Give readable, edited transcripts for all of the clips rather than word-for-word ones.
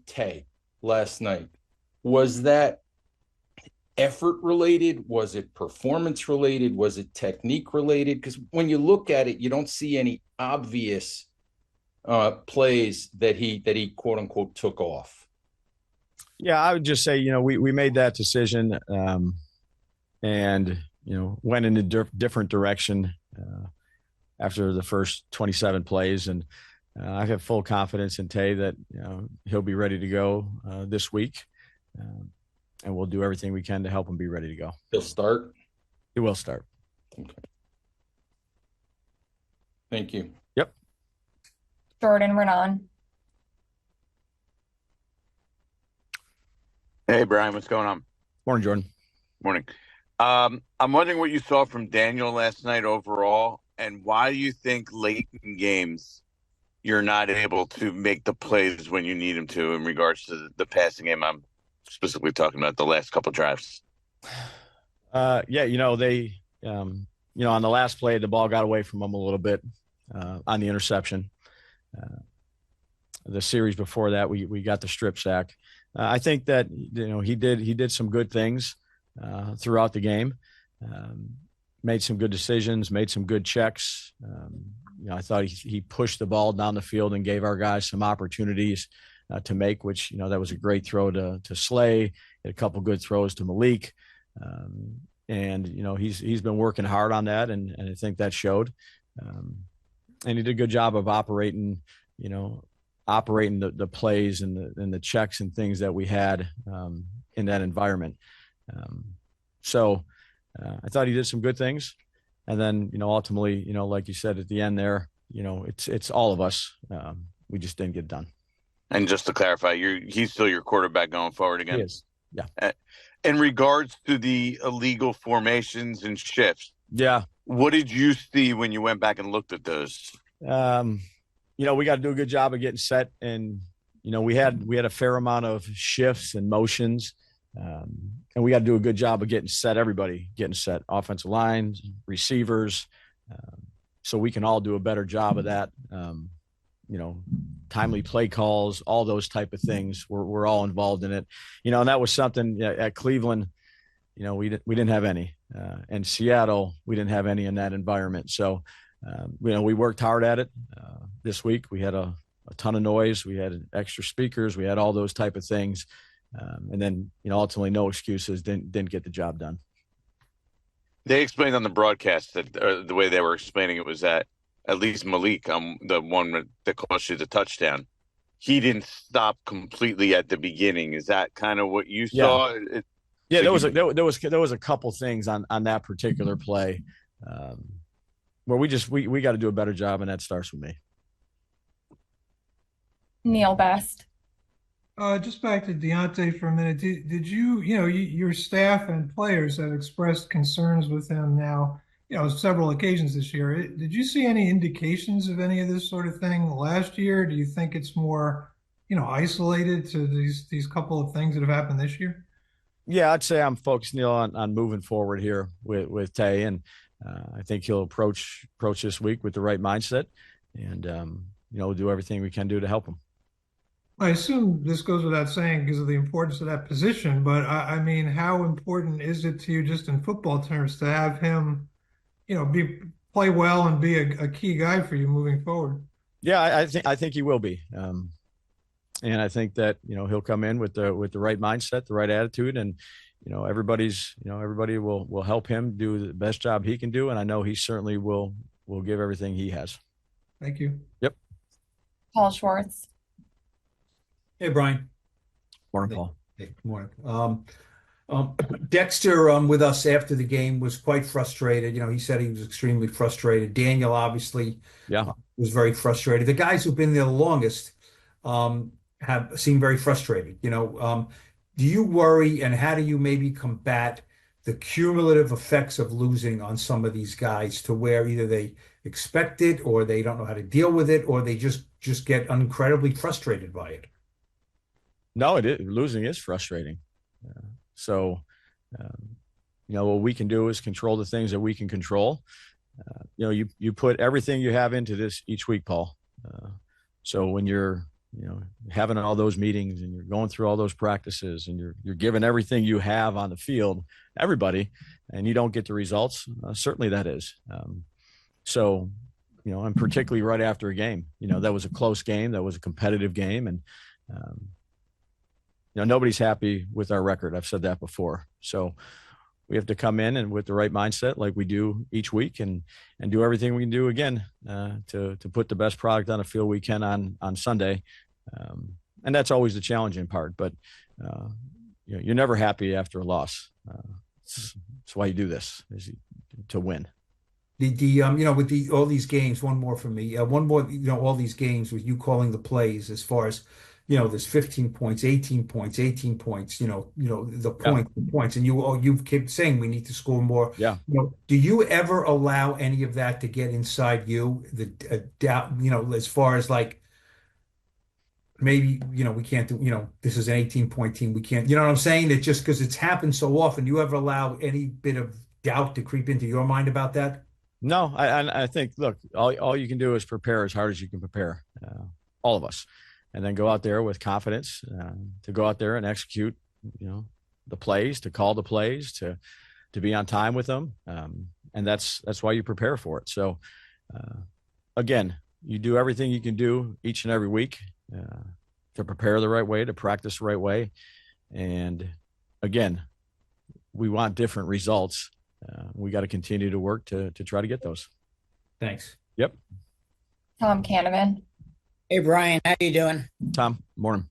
Tay last night, was that effort related? Was it performance related? Was it technique related? Because when you look at it, you don't see any obvious plays that he quote unquote took off. Yeah, I would just say, we made that decision, and, went in a different direction after the first 27 plays. And I have full confidence in Tay that, he'll be ready to go this week. And we'll do everything we can to help him be ready to go. He'll start. He will start. Okay. Thank you. Yep. Jordan Renan. Hey, Brian, what's going on? Morning, Jordan. Morning. I'm wondering what you saw from Daniel last night overall, and why you think late in games you're not able to make the plays when you need him to in regards to the passing game. I'm specifically talking about the last couple drives. Yeah, they, on the last play, the ball got away from them a little bit on the interception. The series before that, we got the strip sack. I think that he did some good things throughout the game. Made some good decisions, made some good checks. I thought he pushed the ball down the field and gave our guys some opportunities to make, which, that was a great throw to Slay, a couple good throws to Malik. And he's been working hard on that, and I think that showed. And he did a good job of operating the plays and the checks and things that we had in that environment. So I thought he did some good things. And then, ultimately, like you said at the end there, it's all of us. We just didn't get it done. And just to clarify, he's still your quarterback going forward again? He is. Yeah. In regards to the illegal formations and shifts, yeah, what did you see when you went back and looked at those? We got to do a good job of getting set, and we had a fair amount of shifts and motions, and we got to do a good job of getting set. Everybody getting set, offensive lines, receivers, so we can all do a better job of that. Timely play calls, all those type of things. We're all involved in it, and that was something at Cleveland. We didn't have any, and Seattle, we didn't have any in that environment. So, we worked hard at it. This week we had a ton of noise. We had extra speakers. We had all those type of things, and then ultimately no excuses. Didn't get the job done. They explained on the broadcast that the way they were explaining it was that at least Malik, the one that cost you the touchdown, he didn't stop completely at the beginning. Is that kind of what you saw? Yeah, there was a couple things on that particular play where we got to do a better job, and that starts with me. Neil Best. Just back to Deonte for a minute. Did you, your staff and players have expressed concerns with him now, several occasions this year. Did you see any indications of any of this sort of thing last year? Do you think it's more, isolated to these couple of things that have happened this year? Yeah, I'd say I'm focused, Neil, on moving forward here with Tay, and I think he'll approach this week with the right mindset, and we'll do everything we can do to help him. I assume this goes without saying because of the importance of that position, but I mean, how important is it to you just in football terms to have him, play well and be a key guy for you moving forward? Yeah, I think he will be, and I think that he'll come in with the right mindset, the right attitude, and everybody will help him do the best job he can do, and I know he certainly will give everything he has. Thank you. Yep. Paul Schwartz. Hey, Brian. Morning, Paul. Hey, good morning. Dexter, with us after the game, was quite frustrated. He said he was extremely frustrated. Daniel obviously was very frustrated. The guys who've been there the longest have seemed very frustrated. Do you worry, and how do you maybe combat the cumulative effects of losing on some of these guys to where either they expect it or they don't know how to deal with it, or they just get incredibly frustrated by it? No, losing is frustrating. So, what we can do is control the things that we can control. You put everything you have into this each week, Paul. So when you're having all those meetings and you're going through all those practices and you're giving everything you have on the field, everybody, and you don't get the results, certainly that is. So, and particularly right after a game, that was a close game. That was a competitive game. And, nobody's happy with our record. I've said that before. So we have to come in and with the right mindset, like we do each week, and do everything we can do again to put the best product on the field we can on Sunday. And that's always the challenging part, but you're never happy after a loss. It's why you do this, is to win. With all these games, one more for me. One more, all these games with you calling the plays as far as, there's 15 points, 18 points, 18 points, the points, and you kept saying we need to score more. Yeah. Do you ever allow any of that to get inside you? The doubt, as far as like, maybe, we can't do, this is an 18-point team. We can't, you know what I'm saying? That just because it's happened so often, you ever allow any bit of doubt to creep into your mind about that? No, I think, look, all you can do is prepare as hard as you can prepare, all of us, and then go out there with confidence to go out there and execute, the plays, to call the plays, to be on time with them. And that's why you prepare for it. So, again, you do everything you can do each and every week to prepare the right way, to practice the right way. And again, we want different results. We got to continue to work to try to get those. Thanks. Yep. Tom Canavan. Hey, Brian, how you doing? Tom, morning.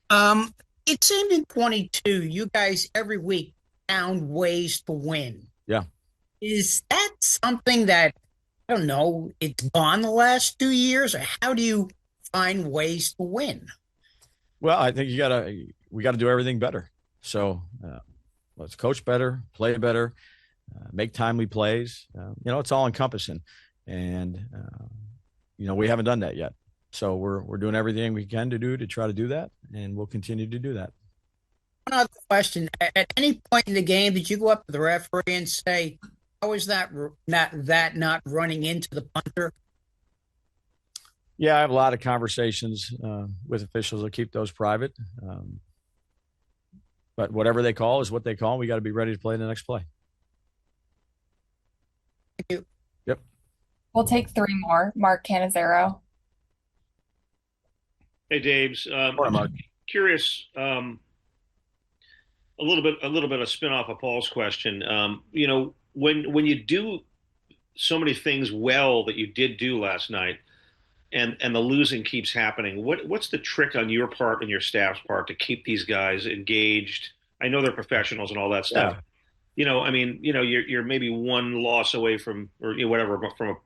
It seemed in 22, you guys every week found ways to win. Yeah. Is that something that, I don't know, it's gone the last 2 years, or how do you find ways to win? Well, I think we got to do everything better. So let's coach better, play better, make timely plays. It's all encompassing, and we haven't done that yet. So we're doing everything we can to try to do that, and we'll continue to do that. One other question: at any point in the game, did you go up to the referee and say, "How is that not running into the punter"? Yeah, I have a lot of conversations with officials. I keep those private. But whatever they call is what they call. We got to be ready to play the next play. Thank you. Yep. We'll take three more. Mark Cannizzaro. Hey, Dabes. Morning, Mark. Curious, a little bit of spin off of Paul's question. When you do so many things well that you did do last night, and the losing keeps happening, what's the trick on your part and your staff's part to keep these guys engaged? I know they're professionals and all that stuff. Yeah. You're maybe one loss away from, or whatever, but from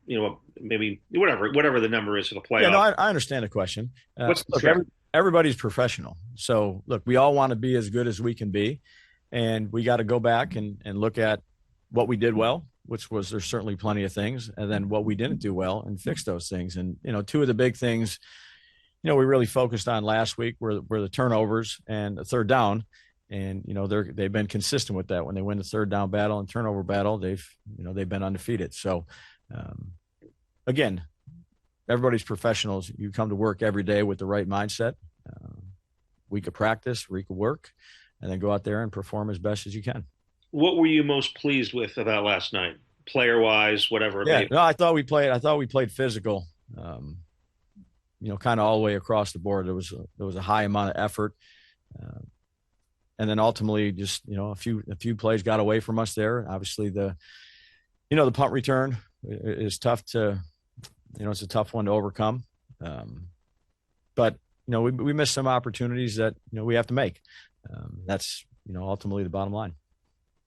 maybe whatever the number is for the playoff. Yeah, no, I understand the question. What's the look, trick? everybody's professional. So look, we all want to be as good as we can be, and we got to go back and look at what we did well, which was, there's certainly plenty of things, and then what we didn't do well and fix those things. And, two of the big things, we really focused on last week were the turnovers and the third down. And, they've been consistent with that. When they win the third down battle and turnover battle, they've been undefeated. So, again, everybody's professionals. You come to work every day with the right mindset, week of practice, week of work, and then go out there and perform as best as you can. What were you most pleased with about last night, player wise, whatever? Yeah, no, I thought we played physical, kind of all the way across the board. There was a high amount of effort, and then ultimately just a few plays got away from us there. Obviously the punt return is tough to, it's a tough one to overcome, but we missed some opportunities that we have to make. That's ultimately the bottom line.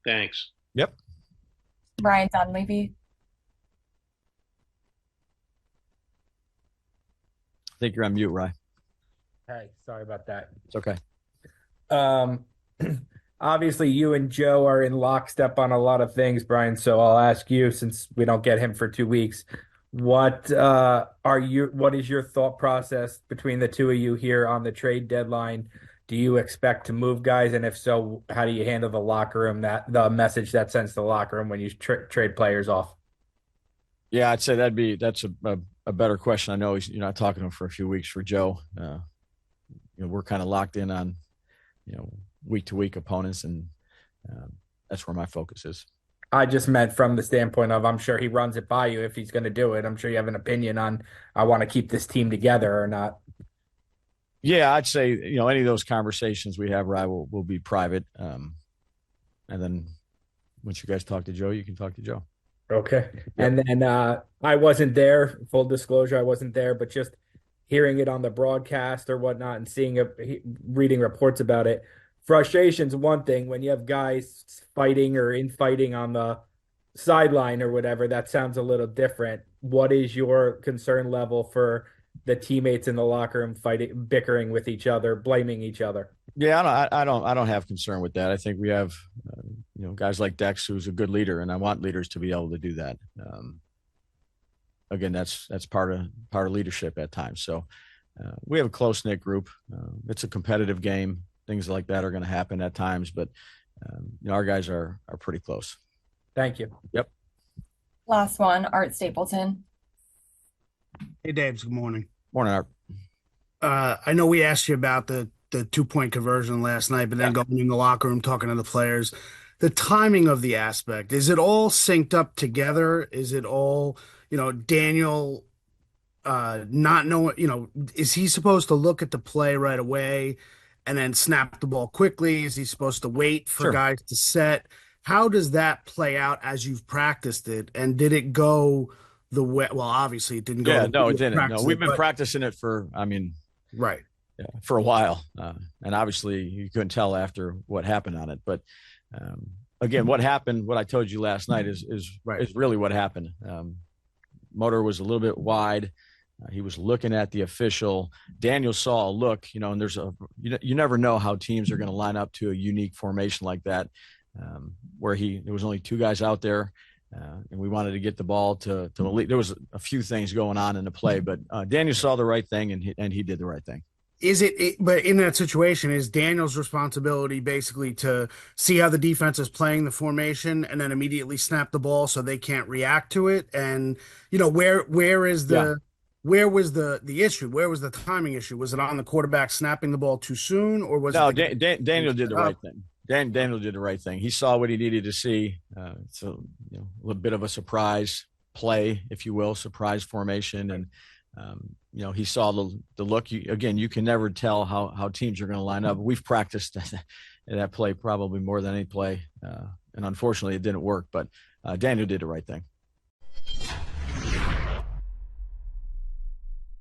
Thanks. Yep. Brian Dunleavy. I think you're on mute, Rye. Hey, sorry about that. It's okay. Obviously, you and Joe are in lockstep on a lot of things, Brian. So I'll ask you, since we don't get him for 2 weeks, what is your thought process between the two of you here on the trade deadline? Do you expect to move guys? And if so, how do you handle the locker room, the message that sends to the locker room when you trade players off? Yeah, I'd say that's a better question. I know you're not talking to him for a few weeks for Joe. We're kind of locked in on, week to week opponents, and that's where my focus is. I just meant from the standpoint of I'm sure he runs it by you if he's going to do it. I'm sure you have an opinion on I want to keep this team together or not. Yeah, I'd say any of those conversations we have, Rye, will be private, and then once you guys talk to Joe, you can talk to Joe. Okay. Yep. And then I wasn't there, full disclosure, I wasn't there, but just hearing it on the broadcast or whatnot and reading reports about it. Frustration's one thing. When you have guys fighting or infighting on the sideline or whatever, that sounds a little different. What is your concern level for the teammates in the locker room fighting, bickering with each other, blaming each other? Yeah, I don't have concern with that. I think we have, guys like Dex, who's a good leader, and I want leaders to be able to do that. Again, that's part of leadership at times. So we have a close knit group. It's a competitive game. Things like that are going to happen at times, but our guys are pretty close. Thank you. Yep. Last one, Art Stapleton. Hey, Daves. Good morning. Morning, Art. I know we asked you about the 2-point conversion last night, but then going in the locker room, talking to the players, the timing of the aspect, is it all synced up together? Is it all, Daniel not knowing, is he supposed to look at the play right away and then snap the ball quickly? Is he supposed to wait for guys to set? How does that play out as you've practiced it? And did it go the way? Well, obviously it didn't go. Yeah, no, it didn't. No, we've been practicing it for, right. Yeah, for a while. And obviously you couldn't tell after what happened on it. But again, what happened, what I told you last night is really what happened. Motor was a little bit wide. He was looking at the official. Daniel saw a look, and there's you never know how teams are going to line up to a unique formation like that, where there was only 2 guys out there, and we wanted to get the ball to Malik. There was a few things going on in the play, but Daniel saw the right thing, and he did the right thing. But in that situation, is Daniel's responsibility basically to see how the defense is playing the formation and then immediately snap the ball so they can't react to it? And, where was the issue? Where was the timing issue? Was it on the quarterback snapping the ball too soon, or was it Daniel did the right thing. Daniel did the right thing. He saw what he needed to see. So, a little bit of a surprise play, if you will, surprise formation. And, he saw the look. You can never tell how teams are going to line up. We've practiced that play probably more than any play. And unfortunately, it didn't work. But Daniel did the right thing.